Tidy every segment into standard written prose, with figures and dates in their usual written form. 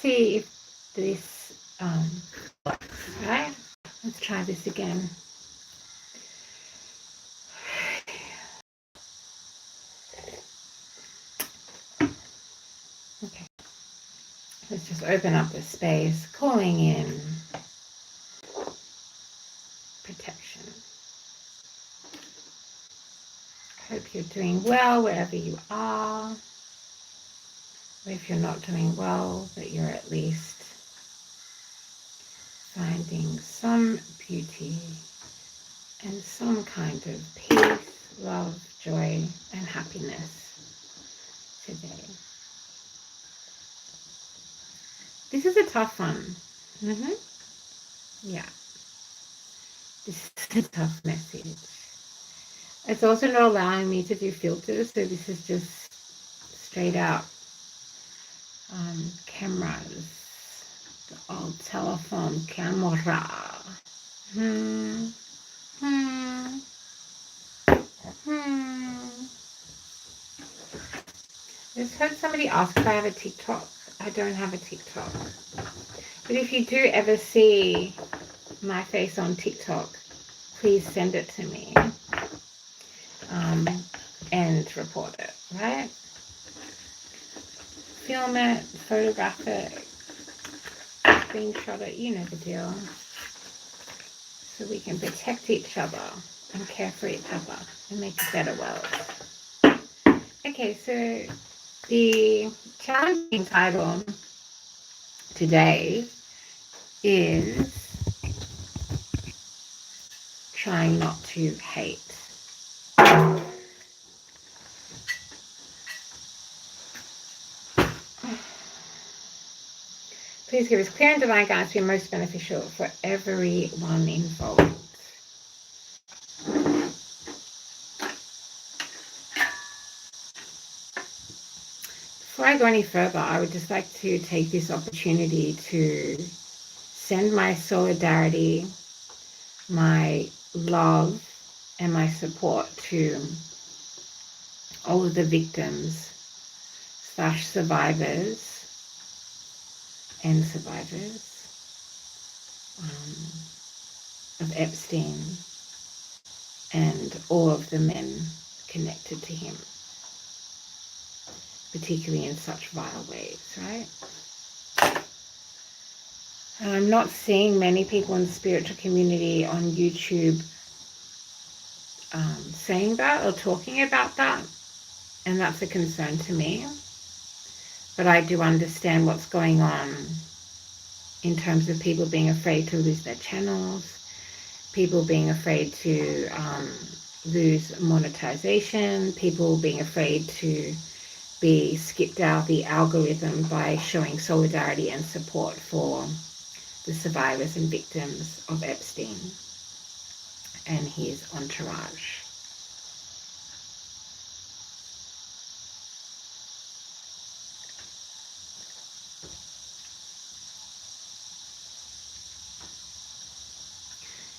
see if this works, right? Let's try this again. Okay. Let's just open up the space, calling in protection. Hope you're doing well wherever you are. Or if you're not doing well, that you're at least finding some beauty and some kind of peace, love, joy, and happiness today. This is a tough one. Yeah. This is a tough message. It's also not allowing me to do filters, so this is just straight out cameras. The old telephone camera. I just heard somebody ask if I have a TikTok. I don't have a TikTok. But if you do ever see my face on TikTok, please send it to me and report it, right? Film it, photograph it, screenshot it, you know the deal. So we can protect each other and care for each other and make a better world. Okay, so the challenging title today is trying not to hate. Please give us clear and divine guidance to be most beneficial for everyone involved. Before I go any further, I would just like to take this opportunity to send my solidarity, my love, and my support to all of the victims / survivors and survivors of Epstein and all of the men connected to him, particularly in such vile ways, right? And I'm not seeing many people in the spiritual community on YouTube saying that or talking about that, and that's a concern to me. But I do understand what's going on in terms of people being afraid to lose their channels, people being afraid to lose monetization, people being afraid to be skipped out the algorithm by showing solidarity and support for the survivors and victims of Epstein and his entourage.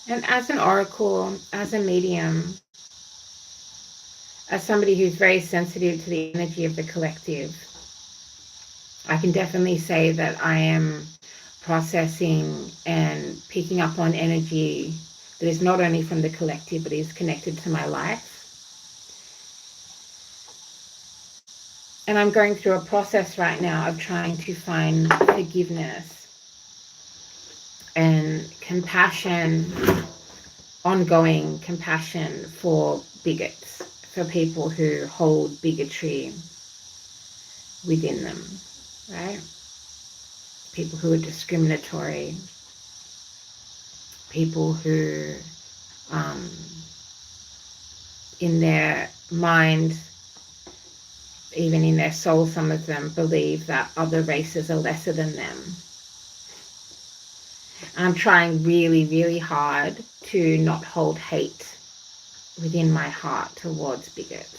And as an oracle, as a medium, as somebody who's very sensitive to the energy of the collective, I can definitely say that I am processing and picking up on energy that is not only from the collective, but is connected to my life. And I'm going through a process right now of trying to find forgiveness and compassion, ongoing compassion for bigots, for people who hold bigotry within them, right? People who are discriminatory, people who, in their mind, even in their soul, some of them believe that other races are lesser than them. I'm trying really, really hard to not hold hate within my heart towards bigots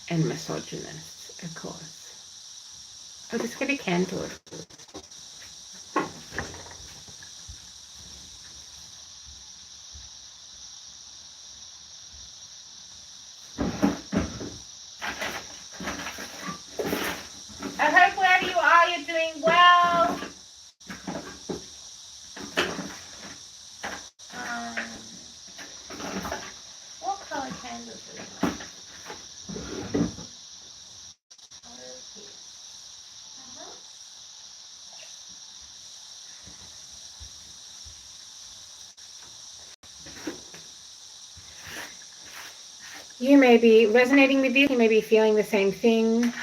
and misogynists, of course. I'll just get a candle. I hope wherever you are, you're doing well. What color candles is that? You may be resonating with this, you may be feeling the same thing.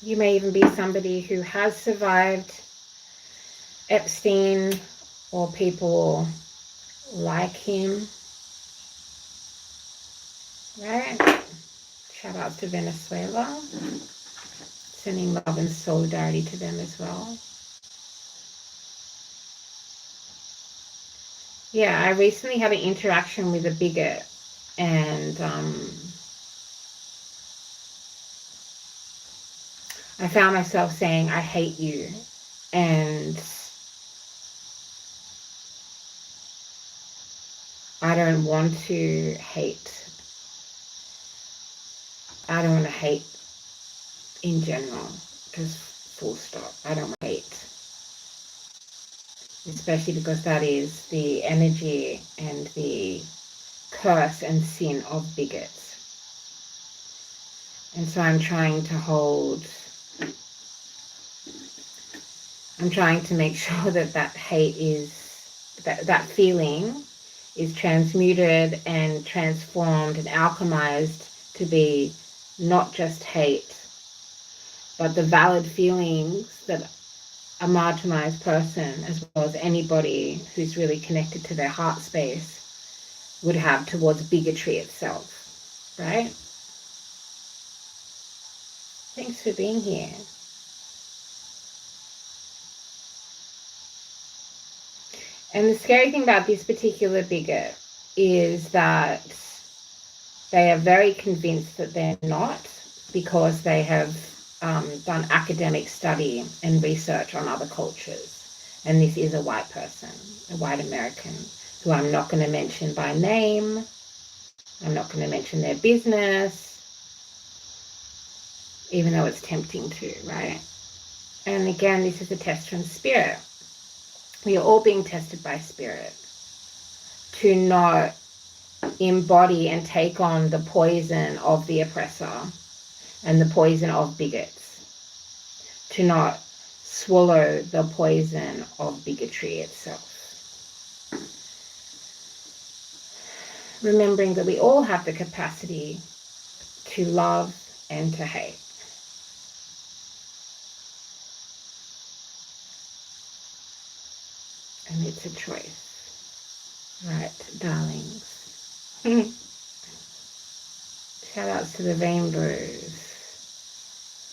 You may even be somebody who has survived Epstein or people like him, right? Shout out to Venezuela. Sending love and solidarity to them as well. Yeah, I recently had an interaction with a bigot, and I found myself saying, I hate you. And I don't want to hate. I don't want to hate in general, just full stop. I don't hate. Especially because that is the energy and the curse and sin of bigots. And so I'm trying to make sure that that hate is, that feeling is transmuted and transformed and alchemized to be not just hate, but the valid feelings that a marginalized person, as well as anybody who's really connected to their heart space, would have towards bigotry itself, right? Thanks for being here. And the scary thing about this particular bigot is that they are very convinced that they're not, because they have done academic study and research on other cultures. And this is a white person, a white American, who I'm not going to mention by name. I'm not going to mention their business, even though it's tempting to, right? And again, this is a test from spirit. We are all being tested by spirit to not embody and take on the poison of the oppressor and the poison of bigots, to not swallow the poison of bigotry itself. Remembering that we all have the capacity to love and to hate. And it's a choice. Right, darlings. Shout outs to the rainbows.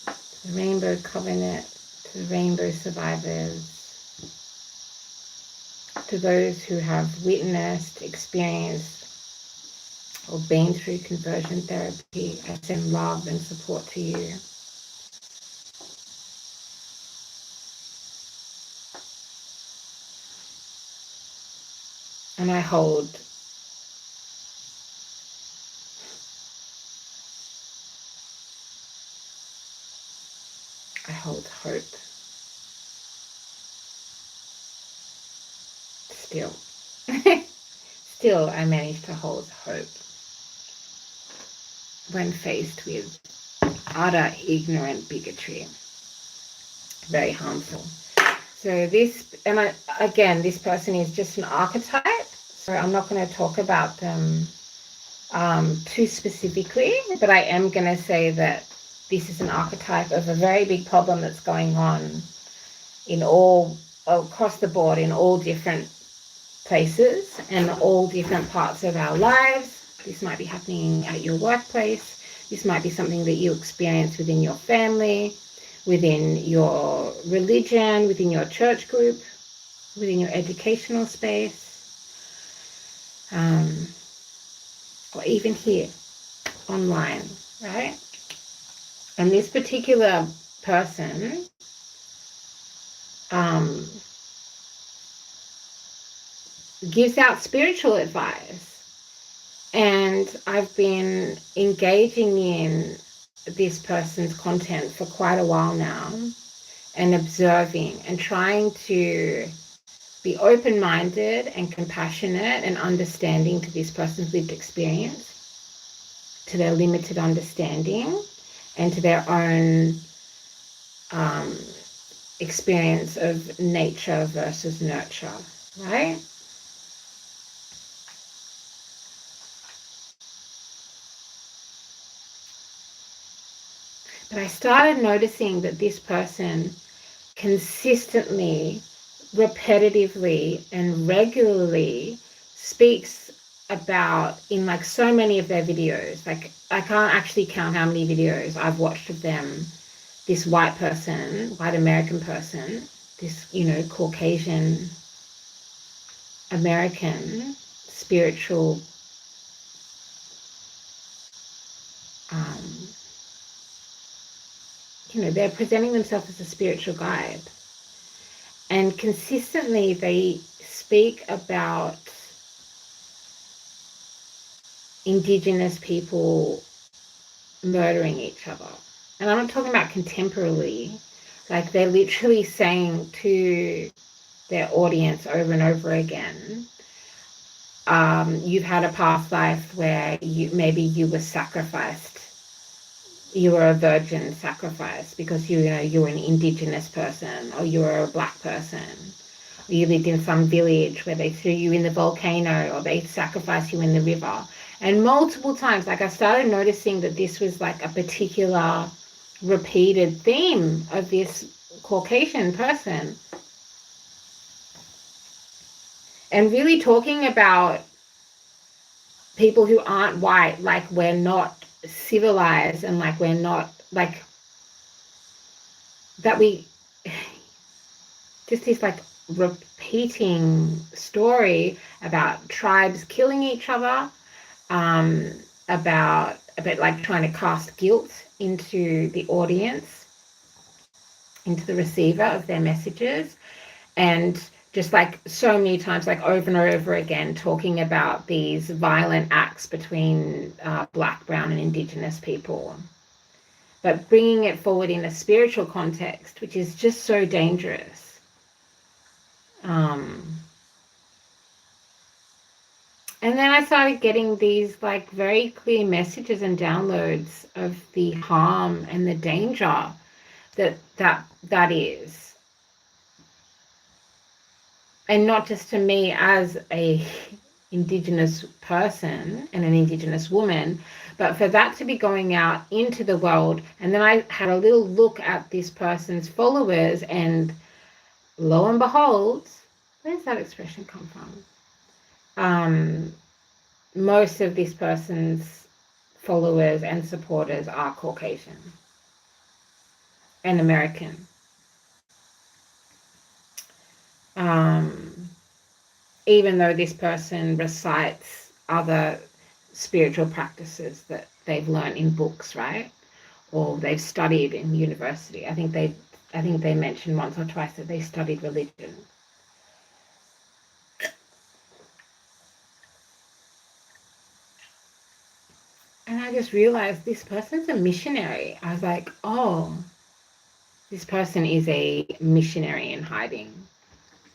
To the Rainbow Covenant, to the Rainbow Survivors, to those who have witnessed, experienced, or been through conversion therapy. I send love and support to you. And I hold hope still. Still, I manage to hold hope when faced with utter ignorant bigotry. Very harmful. So this, and again, this person is just an archetype, so I'm not going to talk about them too specifically, but I am going to say that this is an archetype of a very big problem that's going on in all, across the board, in all different places and all different parts of our lives. This might be happening at your workplace. This might be something that you experience within your family, within your religion, within your church group, within your educational space, or even here online, right? And this particular person gives out spiritual advice, and I've been engaging in this person's content for quite a while now and observing and trying to be open-minded and compassionate and understanding to this person's lived experience, to their limited understanding, and to their own experience of nature versus nurture, right? But I started noticing that this person consistently, repetitively, and regularly speaks about, in like so many of their videos, like I can't actually count how many videos I've watched of them, this white person, white American person, this, Caucasian American spiritual they're presenting themselves as a spiritual guide. And consistently they speak about Indigenous people murdering each other. And I'm not talking about contemporarily. Like, they're literally saying to their audience over and over again, you've had a past life where maybe you were sacrificed. You were a virgin sacrificed because you were an Indigenous person, or you were a Black person. Or you lived in some village where they threw you in the volcano, or they sacrificed you in the river. And multiple times, like, I started noticing that this was like a particular repeated theme of this Caucasian person. And really talking about people who aren't white, like, we're not civilized, and like we're not, like, that we just this like repeating story about tribes killing each other, about like trying to cast guilt into the audience, into the receiver of their messages, and just like so many times, like over and over again, talking about these violent acts between Black, brown, and Indigenous people, but bringing it forward in a spiritual context, which is just so dangerous. And then I started getting these like very clear messages and downloads of the harm and the danger that is. And not just to me as a Indigenous person and an Indigenous woman, but for that to be going out into the world. And then I had a little look at this person's followers, and lo and behold, where's that expression come from? Most of this person's followers and supporters are Caucasian and American. Even though this person recites other spiritual practices that they've learned in books, right? Or they've studied in university. I think they mentioned once or twice that they studied religion. And I just realized this person's a missionary. I was like, oh, this person is a missionary in hiding.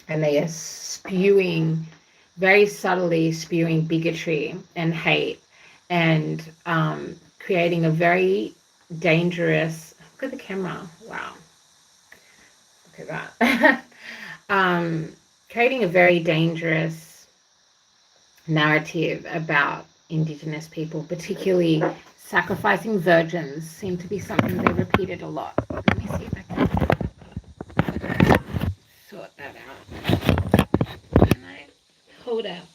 And they are spewing, very subtly spewing bigotry and hate, and creating a very dangerous, look at the camera, wow, look at that. Creating a very dangerous narrative about Indigenous people, particularly sacrificing virgins, seemed to be something they repeated a lot. Let me see if I can sort that out. Can I hold up?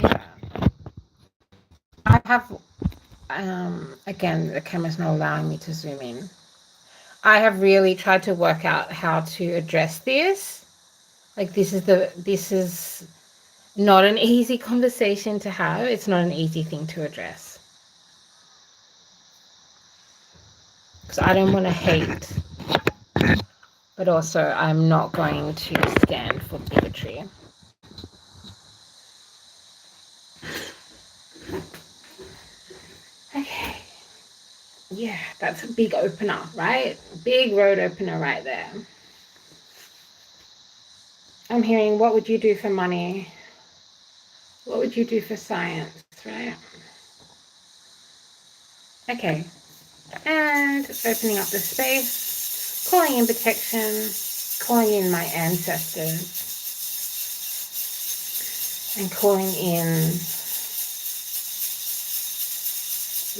Yeah. I have, again, the camera's not allowing me to zoom in. I have really tried to work out how to address this. Like, this is not an easy conversation to have. It's not an easy thing to address. Because I don't want to hate, but also I'm not going to stand for bigotry. Okay. Yeah, that's a big opener, right? Big road opener right there. I'm hearing, what would you do for money? What would you do for science, right? Okay. And opening up the space, calling in protection, calling in my ancestors, and calling in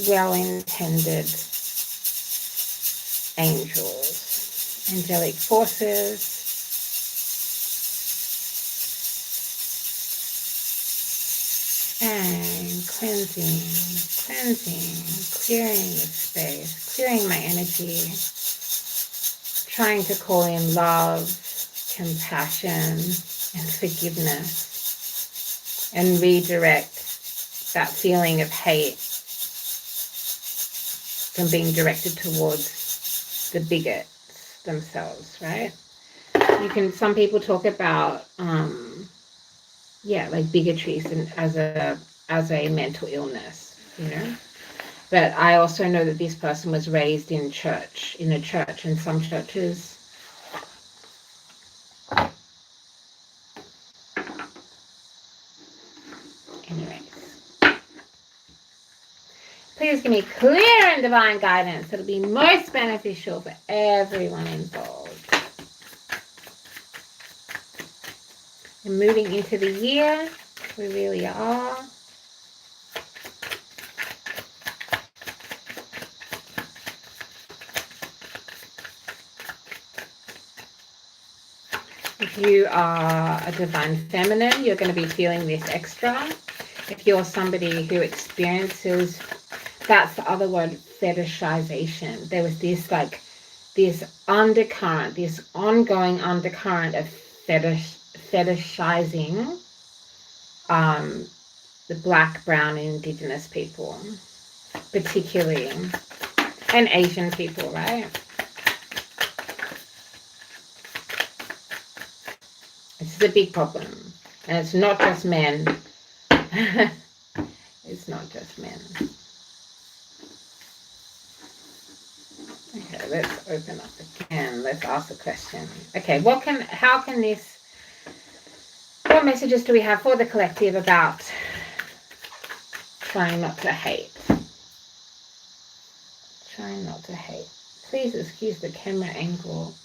well-intended angels, angelic forces, and cleansing, clearing the space, clearing my energy, trying to call in love, compassion, and forgiveness, and redirect that feeling of hate from being directed towards the bigots themselves, right? Some people talk about, like bigotry as a mental illness, But I also know that this person was raised in a church, and some churches, anyways. Please give me clear and divine guidance that'll be most beneficial for everyone involved. And moving into the year, we really are. If you are a divine feminine, you're going to be feeling this extra. If you're somebody who experiences, that's the other word, fetishization. There was this undercurrent, this ongoing undercurrent of fetishizing the Black, brown, and Indigenous people, particularly, and Asian people, right? This is a big problem, and it's not just men. It's not just men. Okay, let's open up again. Let's ask the question. Okay, what messages do we have for the collective about trying not to hate? Trying not to hate. Please excuse the camera angle.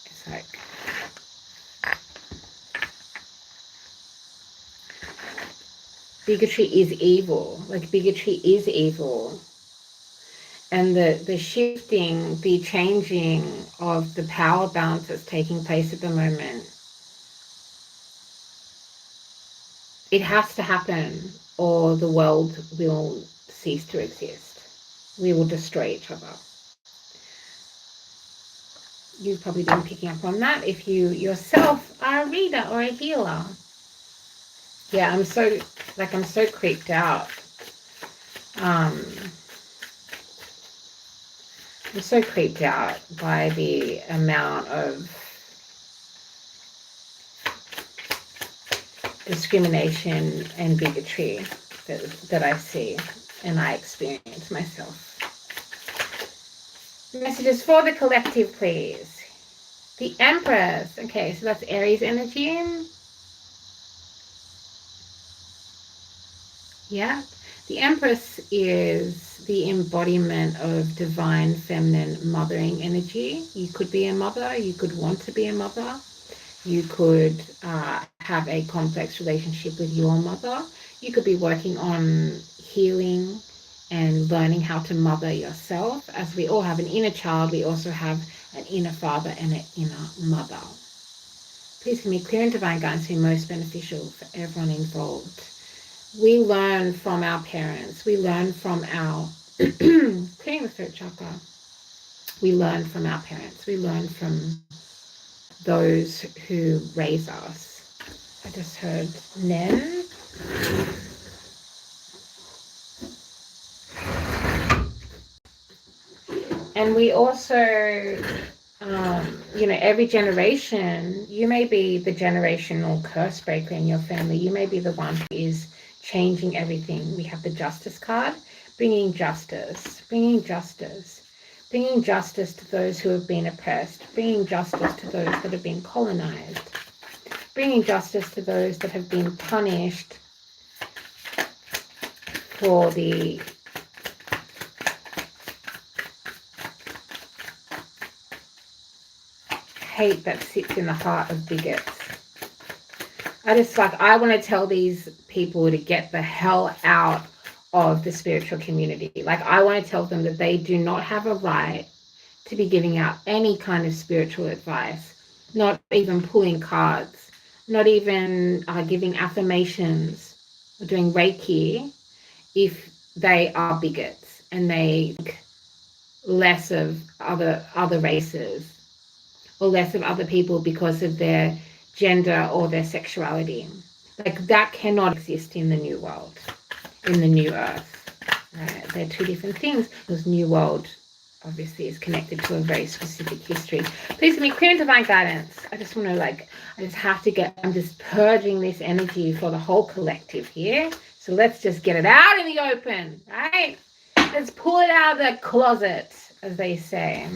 It's like bigotry is evil. Like, bigotry is evil. And the shifting, the changing of the power balance that's taking place at the moment, it has to happen, or the world will cease to exist. We will destroy each other. You've probably been picking up on that if you yourself are a reader or a healer. Yeah, I'm so creeped out. I'm so creeped out by the amount of discrimination and bigotry that I see and I experience myself. Messages for the collective, please. The Empress. Okay, so that's Aries energy. Yeah. The Empress is the embodiment of divine feminine mothering energy. You could be a mother. You could want to be a mother. You could have a complex relationship with your mother. You could be working on healing and learning how to mother yourself. As we all have an inner child, we also have an inner father and an inner mother. Please give me clear and divine guidance to be most beneficial for everyone involved. We learn from our parents. We learn from our clearing the throat chakra. We learn from our parents. We learn from those who raise us. I just heard Nen. And we also, every generation, you may be the generational curse breaker in your family. You may be the one who is changing everything. We have the justice card, bringing justice, bringing justice, bringing justice to those who have been oppressed, bringing justice to those that have been colonized, bringing justice to those that have been punished for the hate that sits in the heart of bigots. I want to tell these people to get the hell out of the spiritual community. Like, I want to tell them that they do not have a right to be giving out any kind of spiritual advice, not even pulling cards, not even giving affirmations or doing Reiki if they are bigots and they think less of other races or less of other people because of their gender or their sexuality. Like, that cannot exist in the new world, in the new earth. Right? They're two different things. This new world obviously is connected to a very specific history. Please give me clear and divine guidance. I just want to I'm just purging this energy for the whole collective here. So let's just get it out in the open, right? Let's pull it out of the closet, as they say.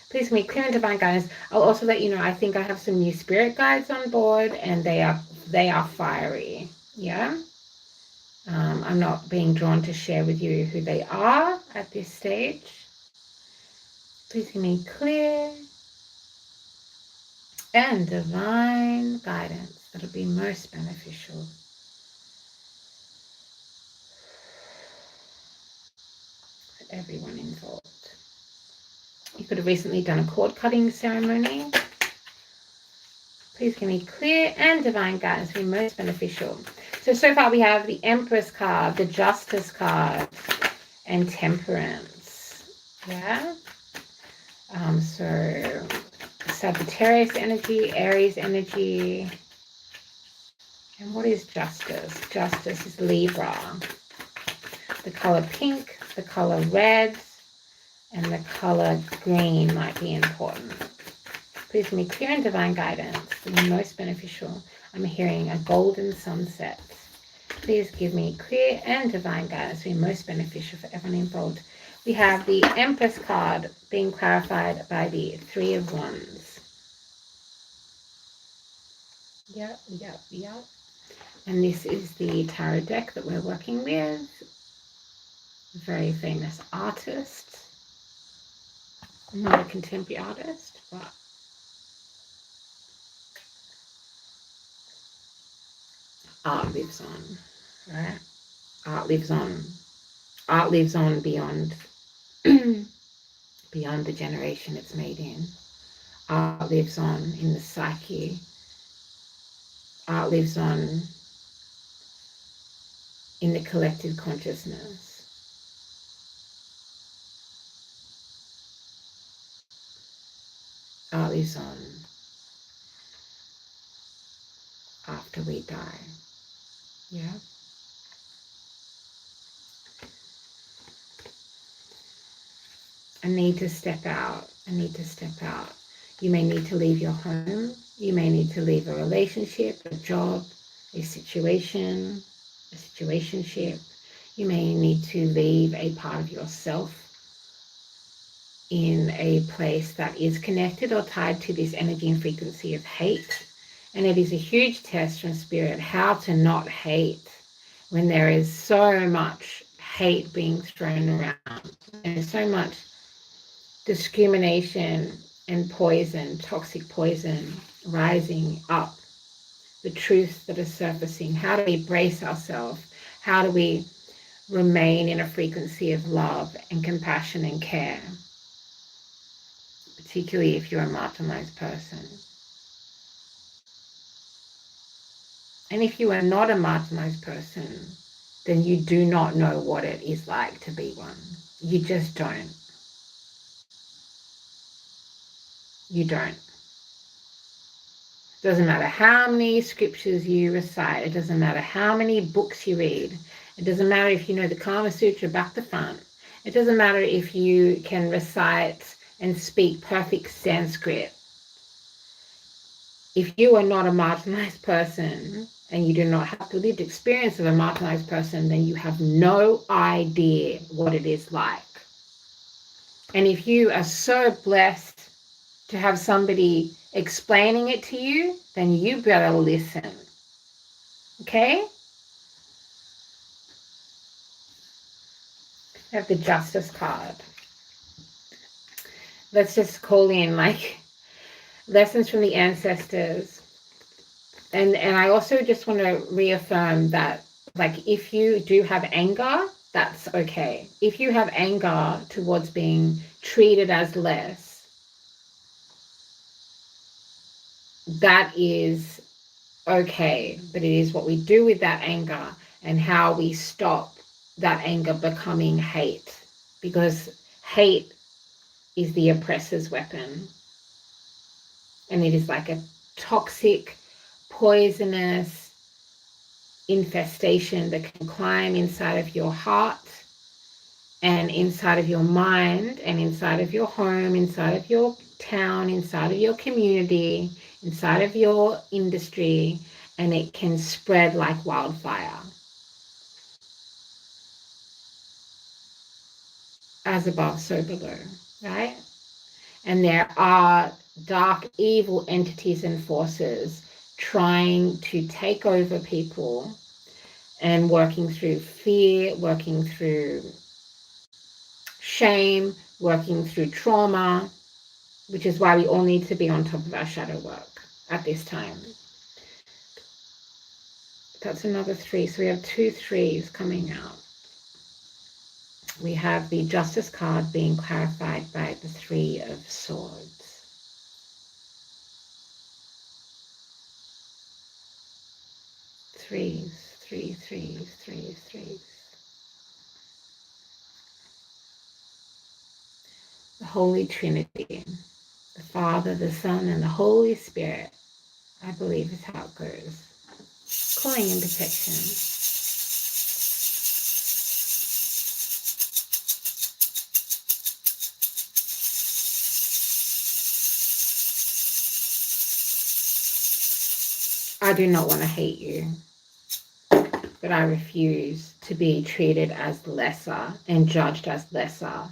Please give me clear and divine guidance. I'll also let you know, I think I have some new spirit guides on board, and they are fiery. Yeah. I'm not being drawn to share with you who they are at this stage. Please give me clear and divine guidance that'll be most beneficial. For everyone involved. You could have recently done a cord cutting ceremony. Please give me clear and divine guidance to be most beneficial. So far we have the Empress card, the Justice card, and Temperance. Yeah. So Sagittarius energy, Aries energy. And what is Justice? Justice is Libra. The color pink, the color red, and the color green might be important. Please give me clear and divine guidance for the most beneficial. I'm hearing a golden sunset. Please give me clear and divine guidance for the most beneficial for everyone involved. We have the Empress card being clarified by the Three of Wands. Yep. And this is the tarot deck that we're working with. A very famous artist. Not a contemporary artist, but art lives on, right? Art lives on. Art lives on beyond beyond the generation it's made in. Art lives on in the psyche. Art lives on in the collective consciousness. Art lives on after we die. Yeah. I need to step out. You may need to leave your home. You may need to leave a relationship, a job, a situation, a situationship. You may need to leave a part of yourself in a place that is connected or tied to this energy and frequency of hate. And it is a huge test from Spirit how to not hate when there is so much hate being thrown around and so much discrimination and poison, toxic poison rising up, the truths that are surfacing. How do we brace ourselves? How do we remain in a frequency of love and compassion and care, particularly if you're a marginalized person? And if you are not a marginalized person, then you do not know what it is like to be one. You just don't. You don't. It doesn't matter how many scriptures you recite. It doesn't matter how many books you read. It doesn't matter if you know the Kama Sutra back to front. It doesn't matter if you can recite and speak perfect Sanskrit. If you are not a marginalized person and you do not have the lived experience of a marginalized person, then you have no idea what it is like. And if you are so blessed to have somebody explaining it to you, then you better listen. Okay? I have the Justice card. Let's just call in like lessons from the ancestors. And I also just want to reaffirm that, like, if you do have anger, that's okay. If you have anger towards being treated as less, that is okay. But it is what we do with that anger and how we stop that anger becoming hate, because hate is the oppressor's weapon. And it is like a toxic, poisonous infestation that can climb inside of your heart and inside of your mind and inside of your home, inside of your town, inside of your community, inside of your industry, and it can spread like wildfire. As above, so below, right? And there are dark, evil entities and forces trying to take over people and working through fear, working through shame, working through trauma, which is why we all need to be on top of our shadow work at this time. That's another 3. So we have 2 3s coming out. We have the Justice card being clarified by the 3 of Swords. Threes, 3 3s, 3 3s. The Holy Trinity, the Father, the Son, and the Holy Spirit, I believe is how it goes. Calling in protection. I do not want to hate you, but I refuse to be treated as lesser and judged as lesser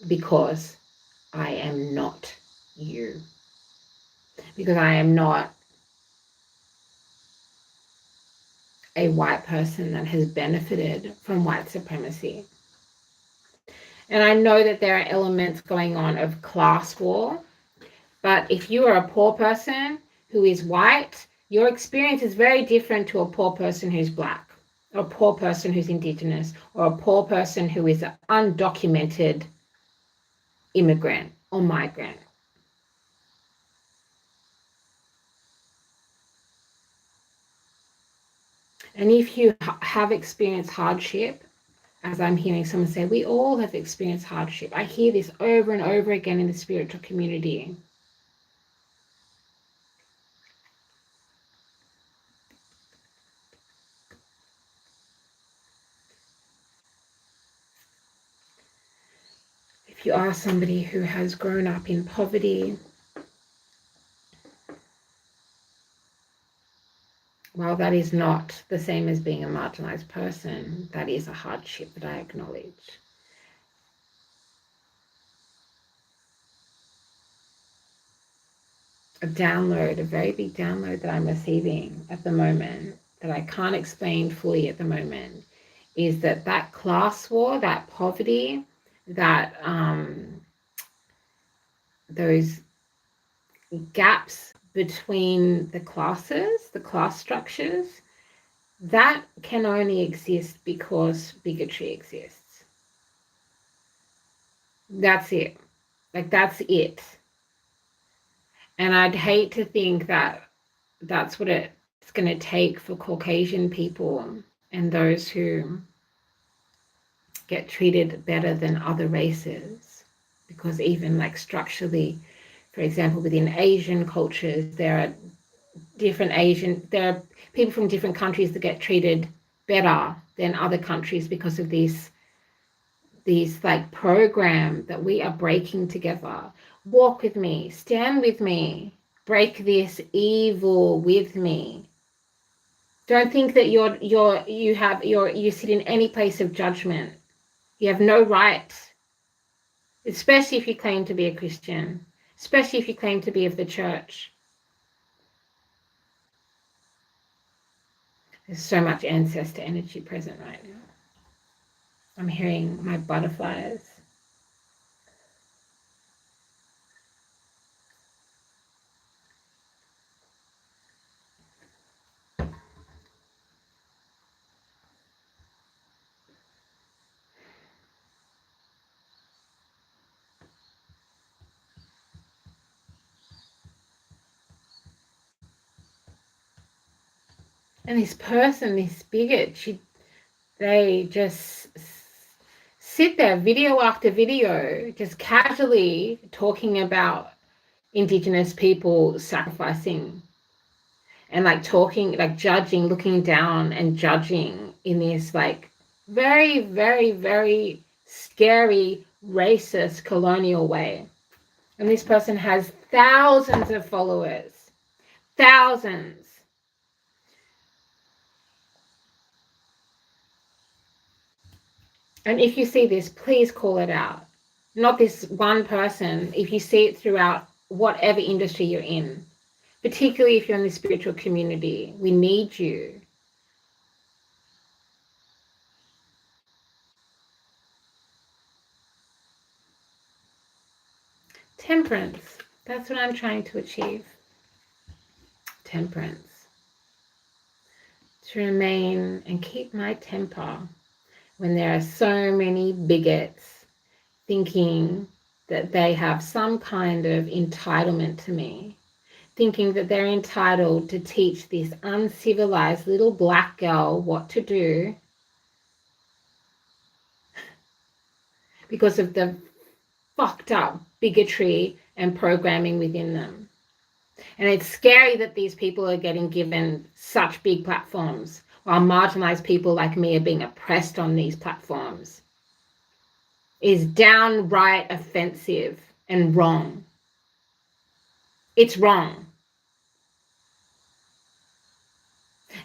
because I am not you. Because I am not a white person that has benefited from white supremacy. And I know that there are elements going on of class war, but if you are a poor person who is white, your experience is very different to a poor person who's black, or a poor person who's indigenous, or a poor person who is an undocumented immigrant or migrant. And if you have experienced hardship, as I'm hearing someone say, we all have experienced hardship. I hear this over and over again in the spiritual community. If you are somebody who has grown up in poverty, while that is not the same as being a marginalized person, that is a hardship that I acknowledge. A download, a very big download that I'm receiving at the moment, that I can't explain fully at the moment, is that class war, that poverty, that those gaps between the classes, the class structures, that can only exist because bigotry exists. That's it. Like, that's it. And I'd hate to think that that's what it's going to take for Caucasian people and those who get treated better than other races, because even like structurally, for example, within Asian cultures, there are people from different countries that get treated better than other countries because of this these like program that we are breaking together. Walk with me, stand with me, break this evil with me. Don't think that you sit in any place of judgment. You have no right, especially if you claim to be a Christian, especially if you claim to be of the church. There's so much ancestor energy present right now. I'm hearing my butterflies. And this person, this bigot, they just sit there video after video, just casually talking about Indigenous people sacrificing and like talking, like judging, looking down and judging in this like very, very, very scary, racist, colonial way. And this person has thousands of followers, thousands. And if you see this, please call it out. Not this one person, if you see it throughout whatever industry you're in, particularly if you're in the spiritual community, we need you. Temperance. That's what I'm trying to achieve. Temperance. To remain and keep my temper when there are so many bigots thinking that they have some kind of entitlement to me, thinking that they're entitled to teach this uncivilized little black girl what to do because of the fucked up bigotry and programming within them. And it's scary that these people are getting given such big platforms while marginalized people like me are being oppressed on these platforms. It is downright offensive and wrong. It's wrong.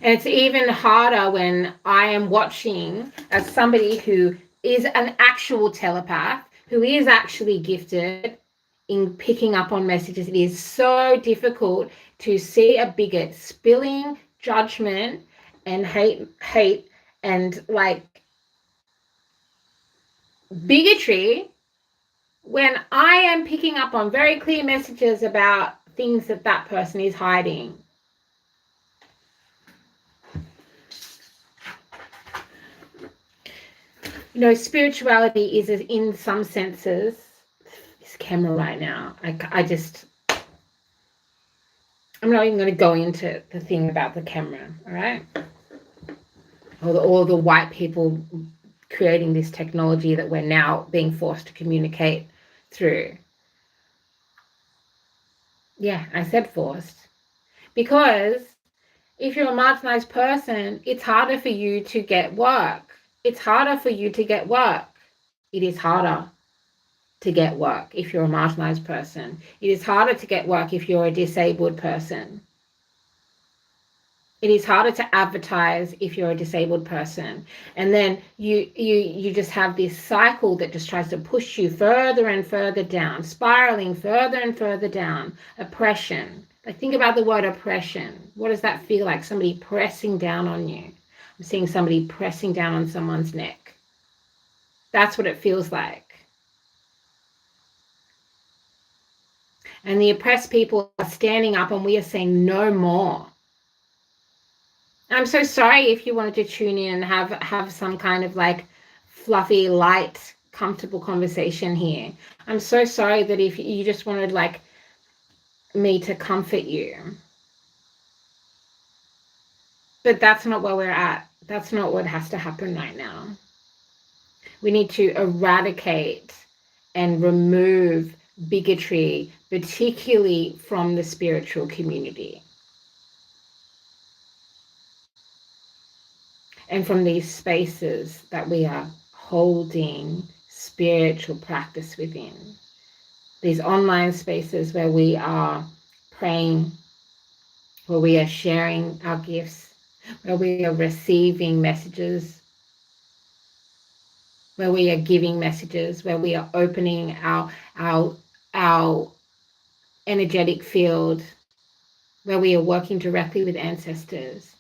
And it's even harder when I am watching as somebody who is an actual telepath, who is actually gifted in picking up on messages. It is so difficult to see a bigot spilling judgment and hate and like bigotry when I am picking up on very clear messages about things that that person is hiding. You know, spirituality is, in some senses, this camera right now, I'm not even going to go into the thing about the camera, all right? All the white people creating this technology that we're now being forced to communicate through. Yeah, I said forced. Because if you're a marginalized person, it's harder for you to get work. It's harder for you to get work. It is harder to get work if you're a marginalized person. It is harder to get work if you're a disabled person. It is harder to advertise if you're a disabled person. And then you just have this cycle that just tries to push you further and further down, spiraling further and further down. Oppression. Like, think about the word oppression. What does that feel like? Somebody pressing down on you. I'm seeing somebody pressing down on someone's neck. That's what it feels like. And the oppressed people are standing up and we are saying no more. I'm so sorry if you wanted to tune in and have some kind of like fluffy, light, comfortable conversation here. I'm so sorry that if you just wanted like me to comfort you. But that's not where we're at. That's not what has to happen right now. We need to eradicate and remove bigotry, particularly from the spiritual community. And from these spaces that we are holding spiritual practice within. These online spaces where we are praying, where we are sharing our gifts, where we are receiving messages, where we are giving messages, where we are opening our energetic field, where we are working directly with ancestors.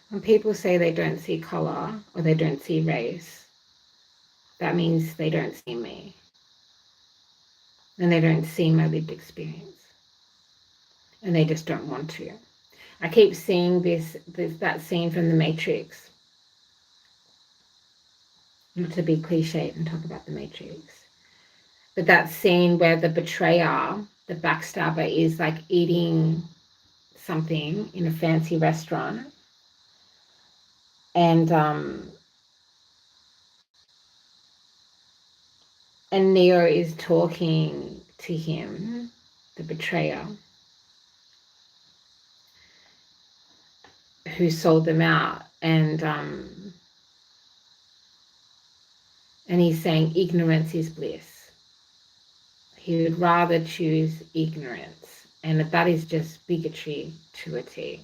When people say they don't see color or they don't see race, that means they don't see me. And they don't see my lived experience. And they just don't want to. I keep seeing that scene from The Matrix. Not to be cliched and talk about The Matrix, but that scene where the betrayer, the backstabber, is like eating something in a fancy restaurant, and Neo is talking to him, the betrayer, who sold them out, and he's saying ignorance is bliss. He would rather choose ignorance, and that is just bigotry to a T.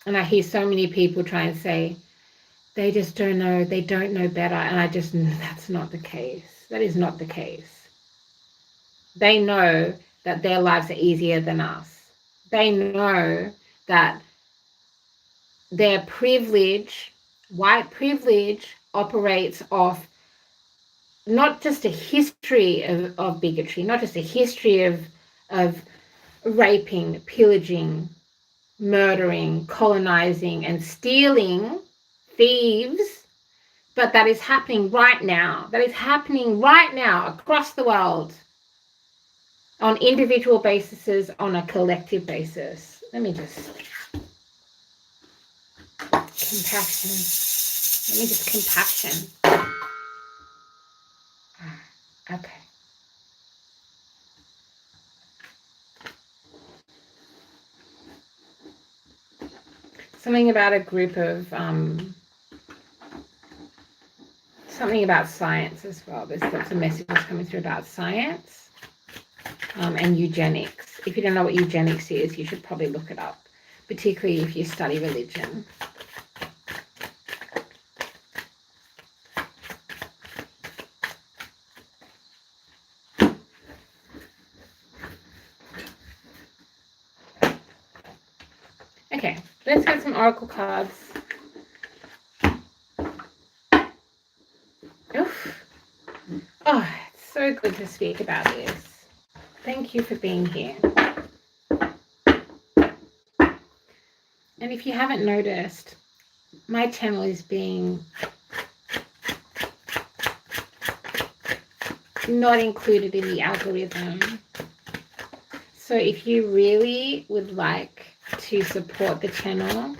And I hear so many people try and say, they just don't know, they don't know better. And I just know that's not the case. That is not the case. They know that their lives are easier than us. They know that their privilege, white privilege, operates off not just a history of bigotry, not just a history of raping, pillaging, murdering, colonizing, and stealing, thieves, but that is happening right now. That is happening right now across the world on individual bases, on a collective basis. Let me just compassion. Let me just compassion. Okay. Something about a group of something about science as well. There's lots of messages coming through about science and eugenics. If you don't know what eugenics is, you should probably look it up, particularly if you study religion. Okay, let's get some oracle cards. Oof. Oh, it's so good to speak about this. Thank you for being here. And if you haven't noticed, my channel is being not included in the algorithm. So if you really would like to support the channel,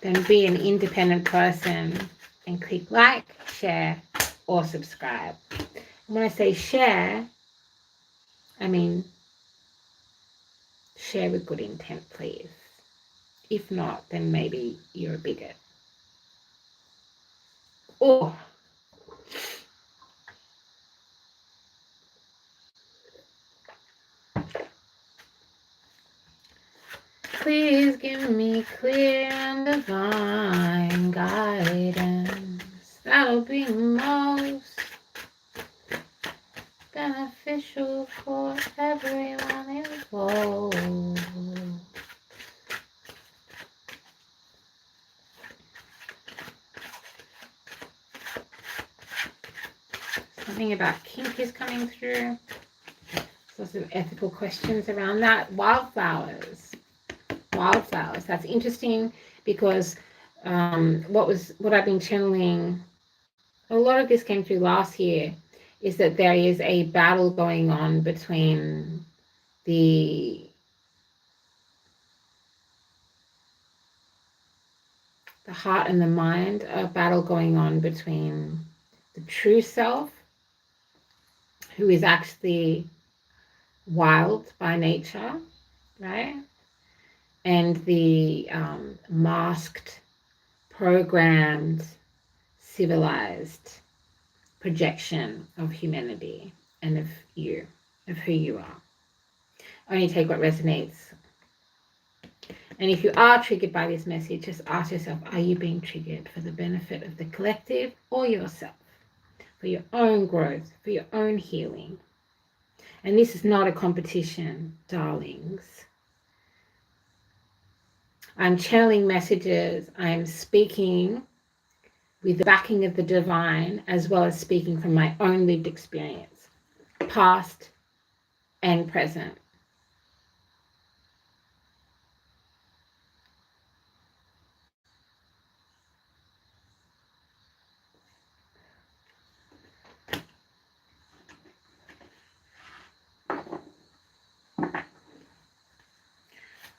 then be an independent person and click like, share, or subscribe. And when I say share, I mean share with good intent, please. If not, then maybe you're a bigot. Oh. Please give me clear and divine guidance. That'll be most beneficial for everyone involved. Something about kink is coming through. Lots of ethical questions around that. Wildflowers. That's interesting because what I've been channeling, a lot of this came through last year, is that there is a battle going on between the the heart and the mind, a battle going on between the true self, who is actually wild by nature, right? And the masked, programmed, civilized projection of humanity and of you, of who you are. Only take what resonates. And if you are triggered by this message, just ask yourself, are you being triggered for the benefit of the collective or yourself? For your own growth, for your own healing. And this is not a competition, darlings. I'm channeling messages. I'm speaking with the backing of the divine, as well as speaking from my own lived experience, past and present.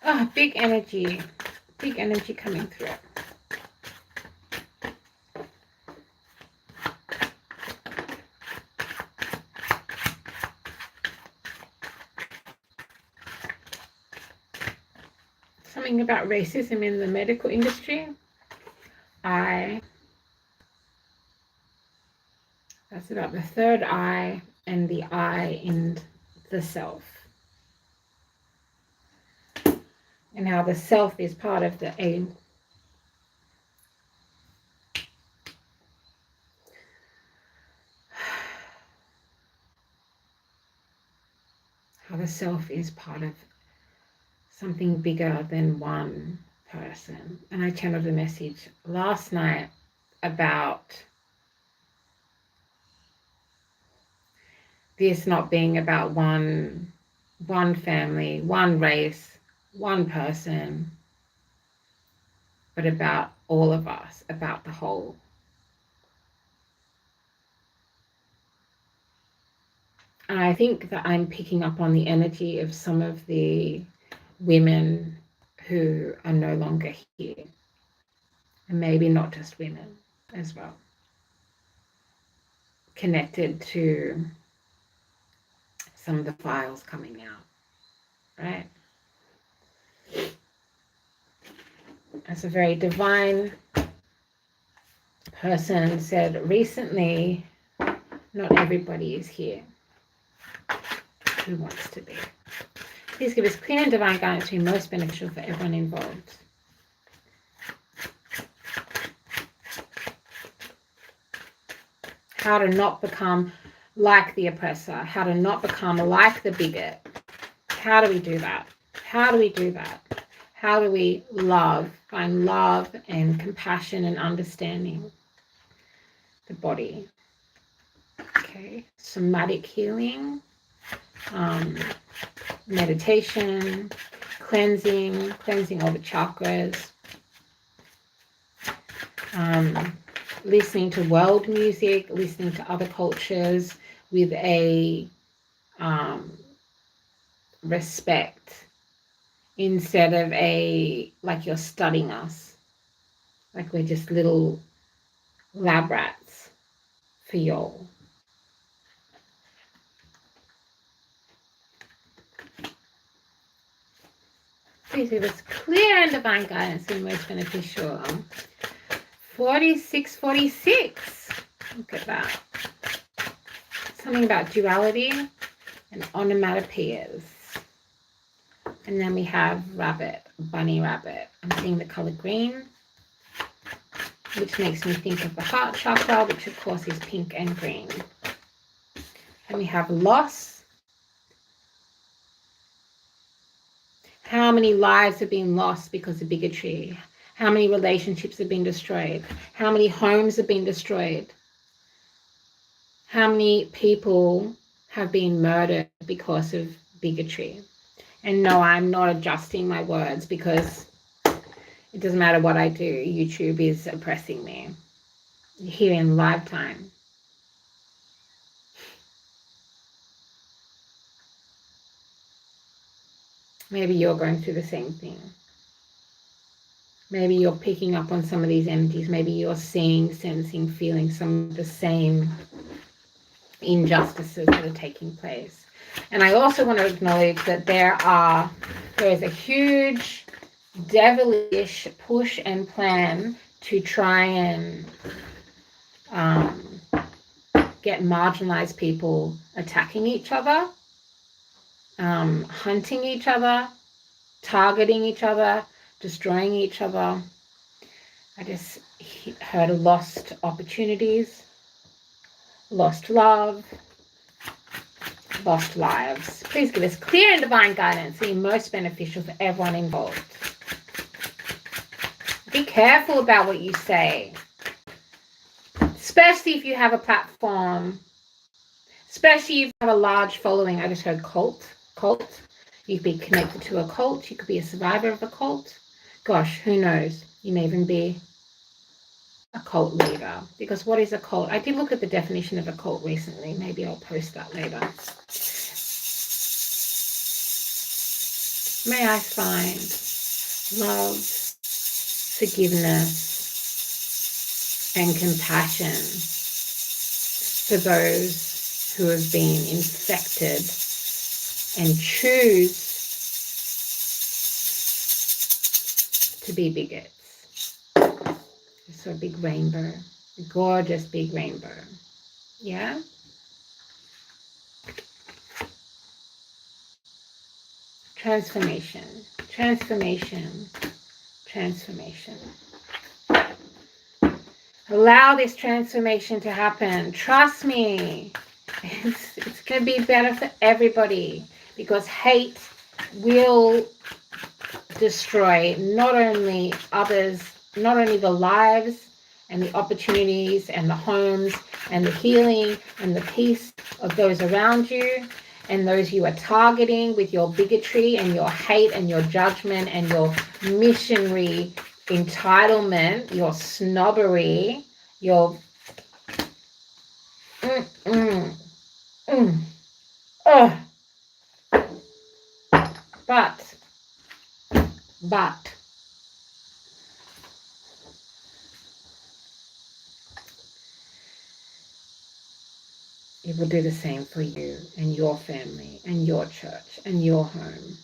Oh, big energy coming through. Something about racism in the medical industry. That's about the third eye and the I in the self. And how the self is part of the aim. How the self is part of something bigger than one person. And I channeled a message last night about this not being about one family, one race, one person, but about all of us, about the whole. And I think that I'm picking up on the energy of some of the women who are no longer here. And maybe not just women as well. Connected to some of the files coming out, right? As a very divine person said recently, not everybody is here who wants to be. Please give us clear and divine guidance to be most beneficial for everyone involved. How to not become like the oppressor, how to not become like the bigot. How do we do that? How do we do that? How do we find love and compassion and understanding the body? Okay, somatic healing, meditation, cleansing all the chakras, listening to world music, listening to other cultures with a respect instead of like you're studying us, like we're just little lab rats for y'all. Please give us clear and divine guidance and most beneficial. 4646. Look at that. Something about duality and onomatopoeias. And then we have rabbit, bunny rabbit. I'm seeing the color green, which makes me think of the heart chakra, which of course is pink and green. And we have loss. How many lives have been lost because of bigotry? How many relationships have been destroyed? How many homes have been destroyed? How many people have been murdered because of bigotry? And no, I'm not adjusting my words because it doesn't matter what I do. YouTube is oppressing me here in live time. Maybe you're going through the same thing. Maybe you're picking up on some of these energies. Maybe you're seeing, sensing, feeling some of the same injustices that are taking place. And I also want to acknowledge that there is a huge devilish push and plan to try and get marginalized people attacking each other, hunting each other, targeting each other, destroying each other. I just heard of lost opportunities, lost love, lost lives. Please give us clear and divine guidance, the most beneficial for everyone involved. Be careful about what you say, especially if you have a platform, especially if you have a large following. I just heard cult. You could be connected to a cult. You could be a survivor of a cult. Gosh, who knows? You may even be a cult leader. Because what is a cult? I did look at the definition of a cult recently. Maybe I'll post that later. May I find love, forgiveness, and compassion for those who have been infected and choose to be bigots. So a big rainbow, a gorgeous big rainbow. Yeah? Transformation, transformation, transformation. Allow this transformation to happen. Trust me. It's going to be better for everybody, because hate will destroy not only others, not only the lives and the opportunities and the homes and the healing and the peace of those around you and those you are targeting with your bigotry and your hate and your judgment and your missionary entitlement, your snobbery, your But it will do the same for you and your family and your church and your home.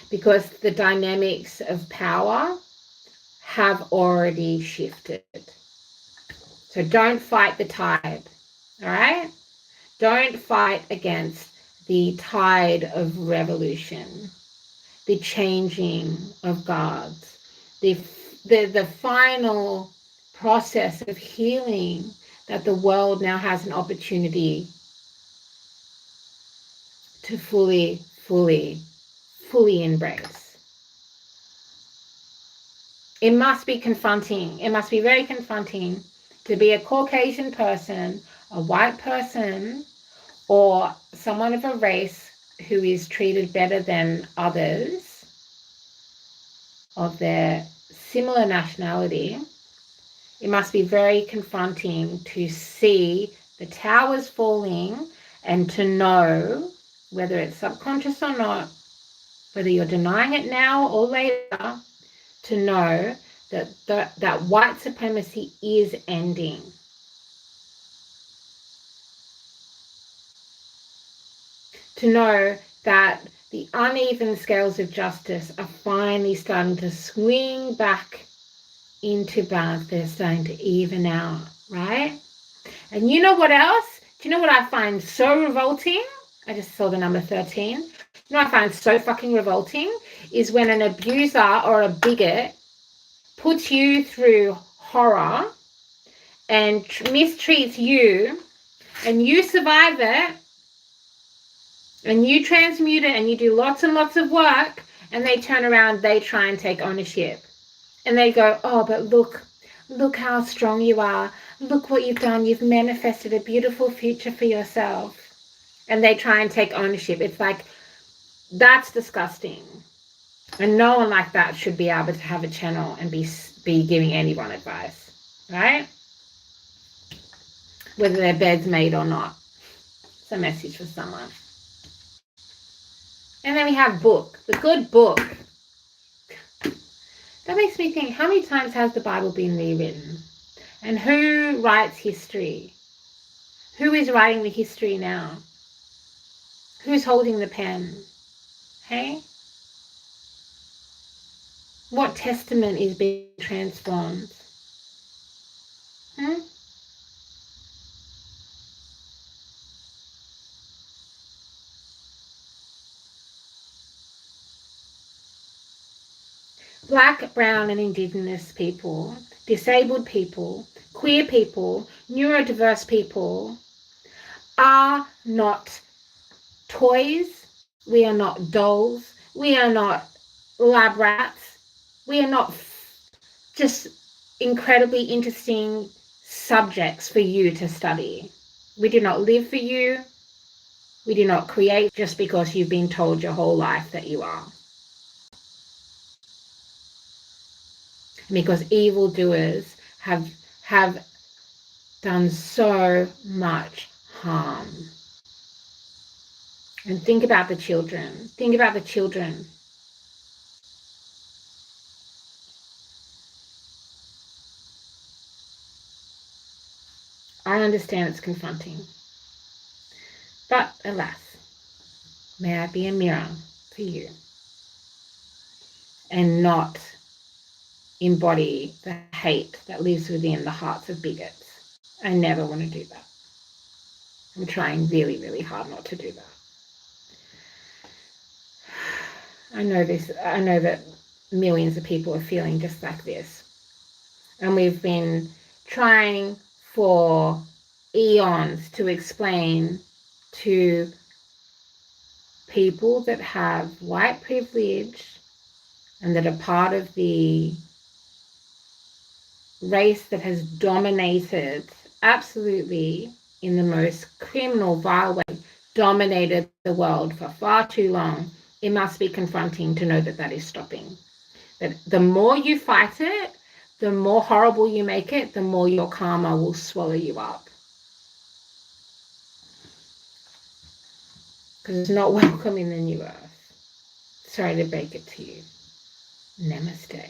Because the dynamics of power have already shifted. So don't fight the tide, all right? Don't fight against the tide of revolution, the changing of guards, the final process of healing that the world now has an opportunity to fully embrace. It must be confronting. It must be very confronting to be a Caucasian person, a white person, or someone of a race who is treated better than others of their similar nationality. It must be very confronting to see the towers falling and to know, whether it's subconscious or not, whether you're denying it now or later, to know that white supremacy is ending. To know that the uneven scales of justice are finally starting to swing back into balance. They're starting to even out, right? And you know what else? Do you know what I find so revolting? I just saw the number 13. You know what I find so fucking revolting is when an abuser or a bigot puts you through horror and mistreats you, and you survive it, and you transmute it, and you do lots and lots of work, and they turn around, they try and take ownership. And they go, oh, but look how strong you are. Look what you've done. You've manifested a beautiful future for yourself. And they try and take ownership. It's like, that's disgusting. And no one like that should be able to have a channel and be giving anyone advice, right? Whether their bed's made or not. It's a message for someone. And then we have book, the good book. That makes me think, how many times has the Bible been rewritten? And who writes history? Who is writing the history now? Who's holding the pen? Hey? What testament is being transformed? Hmm? Black, brown and Indigenous people, disabled people, queer people, neurodiverse people are not toys. We are not dolls. We are not lab rats. We are not just incredibly interesting subjects for you to study. We do not live for you. We do not create just because you've been told your whole life that you are. Because evildoers have done so much harm. And think about the children. Think about the children. I understand it's confronting. But alas, may I be a mirror for you and not embody the hate that lives within the hearts of bigots. I never want to do that. I'm trying really, really hard not to do that. I know that millions of people are feeling just like this. And we've been trying for eons to explain to people that have white privilege and that are part of the race that has dominated, absolutely in the most criminal, vile way, dominated the world for far too long. It must be confronting to know that that is stopping. That the more you fight it, the more horrible you make it, the more your karma will swallow you up. Because it's not welcome in the new earth. Sorry to break it to you. Namaste.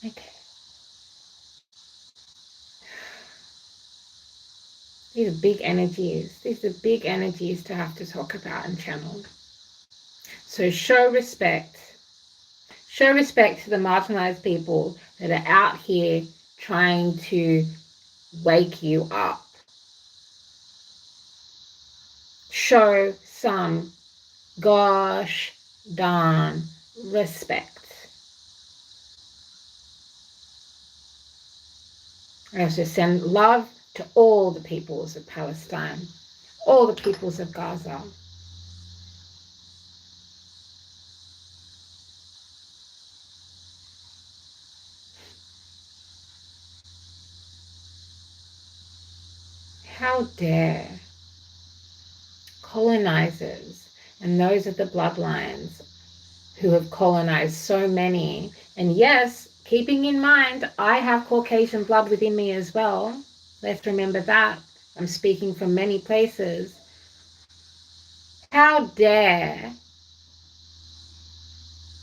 Okay. These are big energies. These are big energies to have to talk about and channel. So show respect. Show respect to the marginalized people that are out here trying to wake you up. Show some gosh darn respect. I also send love to all the peoples of Palestine, all the peoples of Gaza. How dare colonizers and those of the bloodlines who have colonized so many, and yes, keeping in mind, I have Caucasian blood within me as well. Let's remember that. I'm speaking from many places. How dare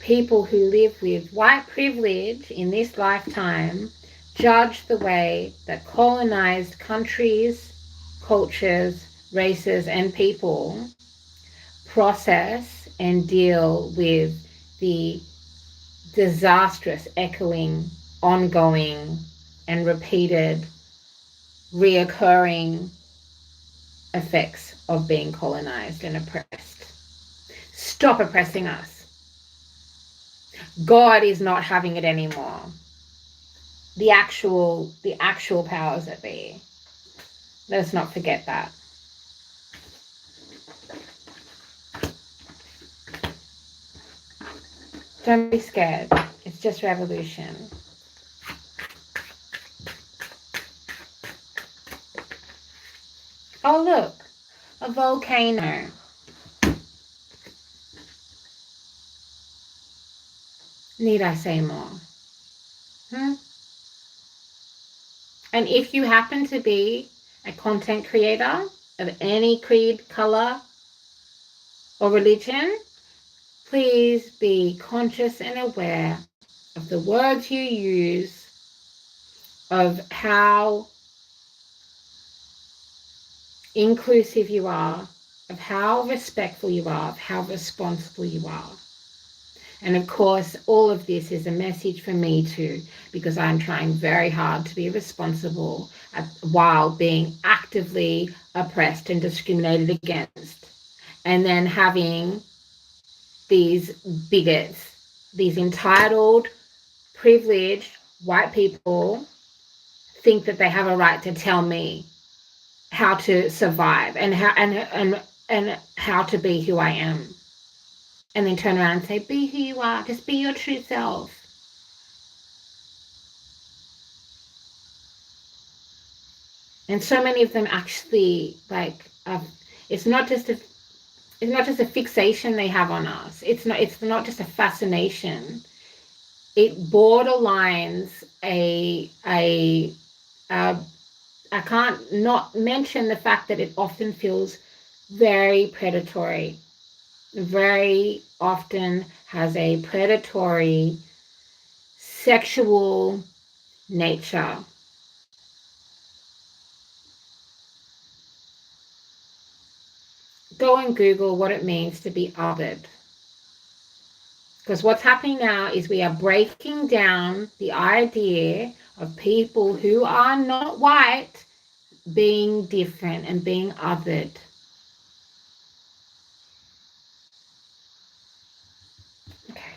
people who live with white privilege in this lifetime judge the way that colonized countries, cultures, races, and people process and deal with the disastrous, echoing, ongoing, and repeated, reoccurring effects of being colonized and oppressed. Stop oppressing us. God is not having it anymore. The actual powers that be. Let us not forget that. Don't be scared. It's just revolution. Oh, look, a volcano. Need I say more? And if you happen to be a content creator of any creed, color, or religion, please be conscious and aware of the words you use, of how inclusive you are, of how respectful you are, of how responsible you are. And of course, all of this is a message for me too, because I'm trying very hard to be responsible while being actively oppressed and discriminated against. And then having these bigots, these entitled, privileged white people think that they have a right to tell me how to survive and how to be who I am. And then turn around and say, be who you are, just be your true self. And so many of them actually it's not just a fixation they have on us. It's not just a fascination. It borderlines I can't not mention the fact that it often feels very predatory. Very often has a predatory sexual nature. Go and Google what it means to be othered. Because what's happening now is we are breaking down the idea of people who are not white being different and being othered. Okay.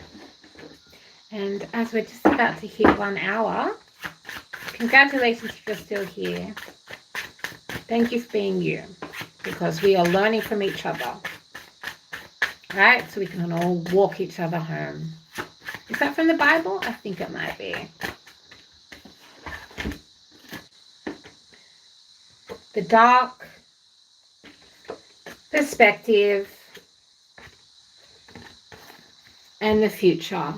And as we're just about to hit 1 hour, congratulations if you're still here. Thank you for being you, because we are learning from each other. Right? So we can all walk each other home. Is that from the Bible? I think it might be. The dark perspective and the future.